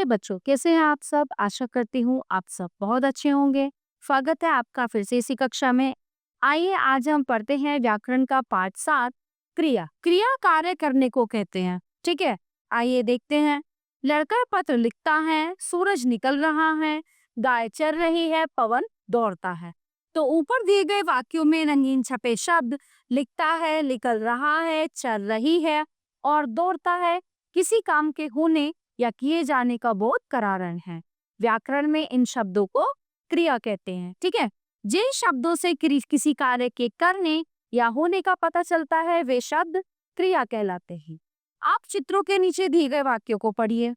बच्चों, कैसे हैं आप सब? आशा करती हूँ आप सब बहुत अच्छे होंगे। स्वागत है आपका फिर से इसी कक्षा में। आइए आज हम पढ़ते हैं व्याकरण का पाठ 7 क्रिया। क्रिया कार्य करने को कहते हैं। ठीक है, आइए देखते हैं। लड़का पत्र लिखता है, सूरज निकल रहा है, गाय चर रही है, पवन दौड़ता है। तो ऊपर दिए गए वाक्यों में रंगीन छपे शब्द लिखता है, निकल रहा है, चल रही है और दौड़ता है किसी काम के होने या किए जाने का बोध करा रहे हैं। व्याकरण में इन शब्दों को क्रिया कहते हैं। ठीक है, जिन शब्दों से किसी कार्य के करने या होने का पता चलता है वे शब्द क्रिया कहलाते हैं। आप चित्रों के नीचे दिए गए वाक्यों को पढ़िए।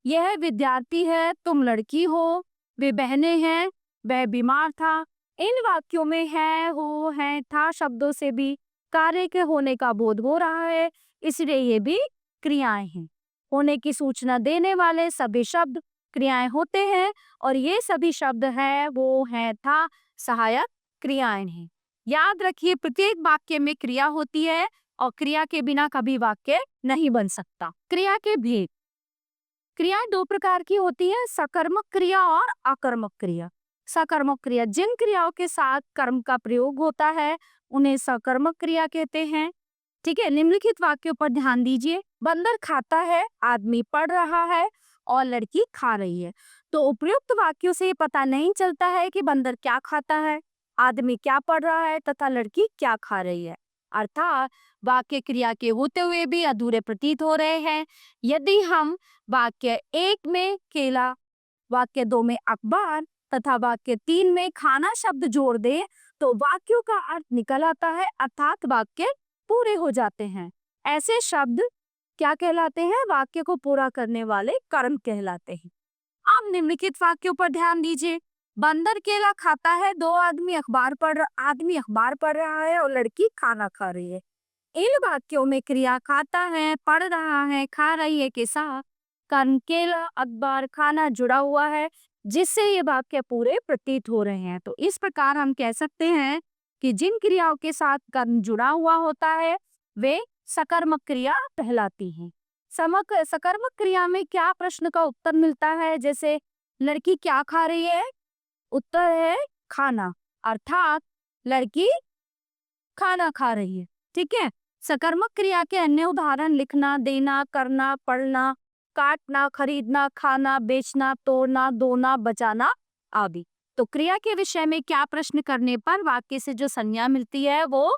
यह विद्यार्थी है, तुम लड़की हो, वे बहनें हैं, वह बीमार था। इन वाक्यों में है, हो, है, था शब्दों से भी कार्य के होने का बोध हो रहा है, इसलिए ये भी क्रियाएं हैं। होने की सूचना देने वाले सभी शब्द क्रियाएं होते हैं और ये सभी शब्द है, वो, है, था सहायक क्रियाएं हैं। याद रखिए, प्रत्येक वाक्य में क्रिया होती है और क्रिया के बिना कभी वाक्य नहीं बन सकता। क्रिया के भेद। क्रियाएं दो प्रकार की होती है, सकर्मक क्रिया और अकर्मक क्रिया। सकर्मक क्रिया, जिन क्रियाओं के साथ कर्म का प्रयोग होता है उन्हें सकर्मक क्रिया कहते हैं। ठीक है, निम्नलिखित वाक्यों पर ध्यान दीजिए। बंदर खाता है, आदमी पढ़ रहा है और लड़की खा रही है। तो उपयुक्त वाक्यों से पता नहीं चलता है कि बंदर क्या खाता है, आदमी क्या पढ़ रहा है तथा लड़की क्या खा रही है। अर्थात वाक्य क्रिया के होते हुए भी अधूरे प्रतीत हो रहे हैं। यदि हम वाक्य 1 में केला, वाक्य 2 में अखबार तथा वाक्य 3 में खाना शब्द जोड़ दें तो वाक्यों का अर्थ निकल आता है, अर्थात वाक्य पूरे हो जाते हैं। ऐसे शब्द क्या कहलाते हैं? वाक्य को पूरा करने वाले कर्म कहलाते हैं। अब निम्नलिखित वाक्यों पर ध्यान दीजिए। बंदर केला खाता है, आदमी अखबार पढ़ रहा है और लड़की खाना खा रही है। इन वाक्यों में क्रिया खाता है, पढ़ रहा है, खा रही है के साथ कर्म केला, अखबार, खाना जुड़ा हुआ है, जिससे ये वाक्य पूरे प्रतीत हो रहे हैं। तो इस प्रकार हम कह सकते हैं कि जिन क्रियाओं के साथ कर्म जुड़ा हुआ होता है वे सकर्मक क्रिया कहलाती हैं। सकर्मक क्रिया में क्या प्रश्न का उत्तर मिलता है? जैसे लड़की क्या खा रही है? उत्तर है खाना, अर्थात लड़की खाना खा रही है। ठीक है, सकर्मक क्रिया के अन्य उदाहरण लिखना, देना, करना, पढ़ना, काटना, खरीदना, खाना, बेचना, तोड़ना, धोना, बचाना आदि। तो क्रिया के विषय में क्या प्रश्न करने पर वाक्य से जो संज्ञा मिलती है वो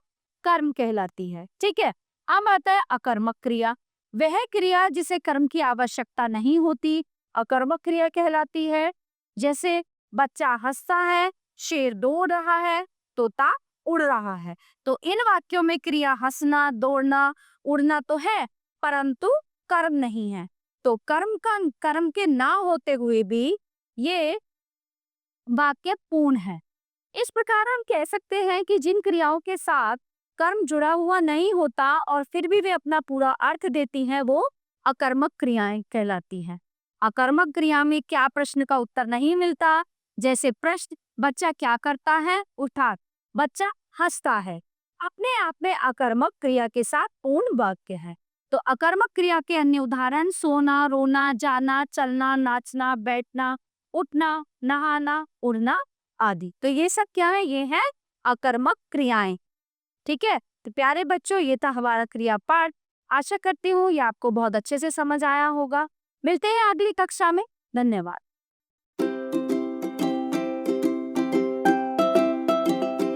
कर्म कहलाती है। ठीक है, अब आता है अकर्मक क्रिया। वह क्रिया जिसे कर्म की आवश्यकता नहीं होती अकर्मक क्रिया कहलाती है। जैसे बच्चा हंसता है, शेर दौड़ रहा है, तोता उड़ रहा है। तो इन वाक्यों में क्रिया हंसना, दौड़ना, उड़ना तो है परंतु कर्म नहीं है। तो कर्म के ना होते हुए भी ये वाक्य पूर्ण है। इस प्रकार हम कह सकते हैं कि जिन क्रियाओं के साथ कर्म जुड़ा हुआ नहीं होता और फिर भी वे अपना पूरा अर्थ देती हैं वो अकर्मक क्रियाएं कहलाती हैं। अकर्मक क्रिया में क्या प्रश्न का उत्तर नहीं मिलता, जैसे प्रश्न बच्चा क्या करता है, अर्थात बच्चा हंसता है, अपने आप में अकर्मक क्रिया के साथ पूर्ण वाक्य है। तो अकर्मक क्रिया के अन्य उदाहरण सोना, रोना, जाना, चलना, नाचना, बैठना, उठना, नहाना, उड़ना आदि। तो ये सब क्या है? ये है अकर्मक क्रियाएं। ठीक है, तो प्यारे बच्चों ये था हमारा क्रिया पाठ। आशा करती हूँ ये आपको बहुत अच्छे से समझ आया होगा। मिलते हैं अगली कक्षा में। धन्यवाद।